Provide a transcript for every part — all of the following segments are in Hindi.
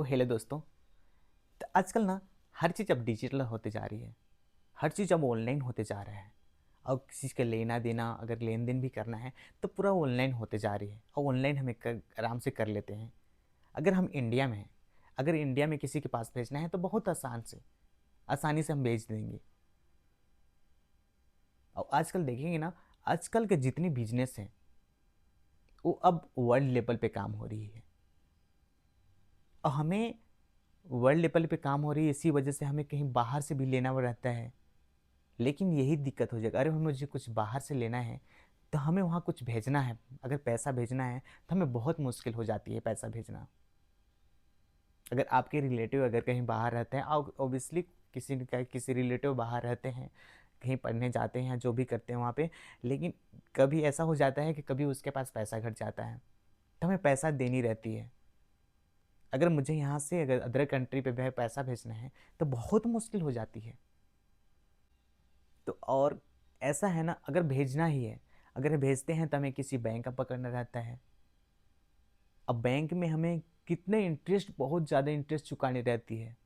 तो हेलो दोस्तों। तो आजकल ना हर चीज़ अब डिजिटल होते जा रही है। हर चीज़ अब ऑनलाइन होते जा रहा है। और किसी का लेना देना अगर लेन देन भी करना है तो पूरा ऑनलाइन होते जा रही है और ऑनलाइन हमें आराम से कर लेते हैं। अगर हम इंडिया में हैं, अगर इंडिया में किसी के पास भेजना है तो बहुत आसानी से हम भेज देंगे। और आजकल देखेंगे ना, आजकल के जितनी बिजनेस हैं वो अब वर्ल्ड लेवल पे काम हो रही है। और हमें वर्ल्ड लेवल पे काम हो रही है, इसी वजह से हमें कहीं बाहर से भी लेना रहता है। लेकिन यही दिक्कत हो जाएगा, अरे मुझे कुछ बाहर से लेना है तो हमें वहाँ कुछ भेजना है, अगर पैसा भेजना है तो हमें बहुत मुश्किल हो जाती है पैसा भेजना। अगर आपके रिलेटिव अगर कहीं बाहर रहते हैं, ऑब्वियसली किसी रिलेटिव बाहर रहते हैं, कहीं पढ़ने जाते हैं, जो भी करते हैं वहाँ पे। लेकिन कभी ऐसा हो जाता है कि कभी उसके पास पैसा घट जाता है तो हमें पैसा देनी रहती है। अगर मुझे यहाँ से अगर अदर कंट्री पे पैसा भेजना है तो बहुत मुश्किल हो जाती है। तो और ऐसा है ना, अगर भेजना ही है, अगर भेजते हैं तो हमें किसी बैंक का पकड़ना रहता है। अब बैंक में हमें कितने इंटरेस्ट, बहुत ज़्यादा इंटरेस्ट चुकानी रहती है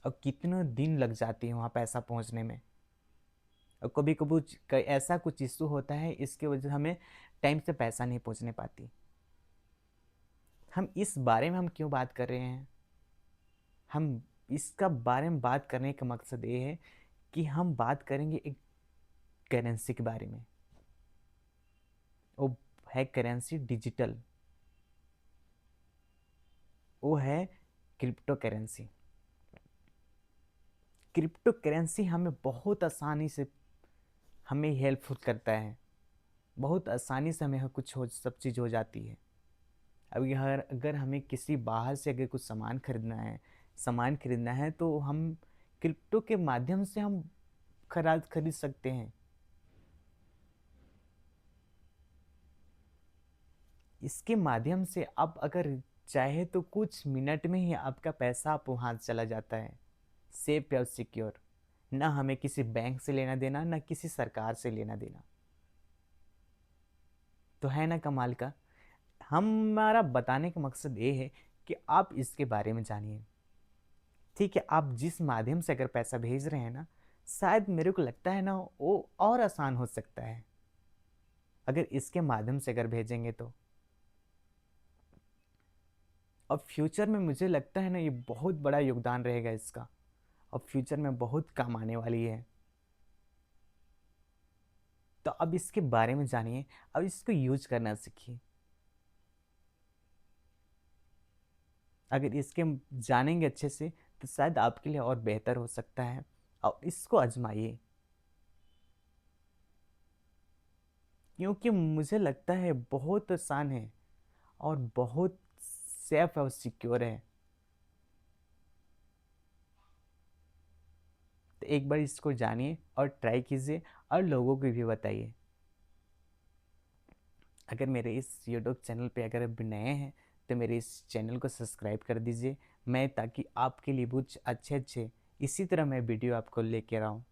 और कितने दिन लग जाती है वहाँ पैसा पहुँचने में। और कभी कभी ऐसा कुछ इशू होता है, इसके वजह से हमें टाइम से पैसा नहीं पहुँचने पाती। हम इस बारे में हम क्यों बात कर रहे हैं? हम इसका बारे में बात करने का मकसद ये है कि हम बात करेंगे एक करेंसी के बारे में। वो है करेंसी डिजिटल, वो है क्रिप्टो करेंसी। क्रिप्टो करेंसी हमें बहुत आसानी से हमें हेल्पफुल करता है। बहुत आसानी से हमें कुछ हो, सब चीज़ हो जाती है। अब यह अगर हमें किसी बाहर से अगर कुछ सामान खरीदना है तो हम क्रिप्टो के माध्यम से हम खरीद सकते हैं। इसके माध्यम से आप अगर चाहे तो कुछ मिनट में ही आपका पैसा आप वहाँ चला जाता है, सेफ और सिक्योर। ना हमें किसी बैंक से लेना देना, ना किसी सरकार से लेना देना। तो है ना कमाल का। हमारा बताने का मकसद ये है कि आप इसके बारे में जानिए। ठीक है, आप जिस माध्यम से अगर पैसा भेज रहे हैं ना, शायद मेरे को लगता है ना वो और आसान हो सकता है अगर इसके माध्यम से अगर भेजेंगे तो। और फ्यूचर में मुझे लगता है ना ये बहुत बड़ा योगदान रहेगा इसका, और फ्यूचर में बहुत काम आने वाली है। तो अब इसके बारे में जानिए, अब इसको यूज करना सीखिए। अगर इसके जानेंगे अच्छे से तो शायद आपके लिए और बेहतर हो सकता है, और इसको आजमाइए। क्योंकि मुझे लगता है बहुत आसान है और बहुत सेफ और सिक्योर है। तो एक बार इसको जानिए और ट्राई कीजिए और लोगों को भी बताइए। अगर मेरे इस यूट्यूब चैनल पे अगर अभी नए हैं तो मेरे इस चैनल को सब्सक्राइब कर दीजिए, मैं ताकि आपके लिए कुछ अच्छे अच्छे इसी तरह मैं वीडियो आपको लेके आऊँ।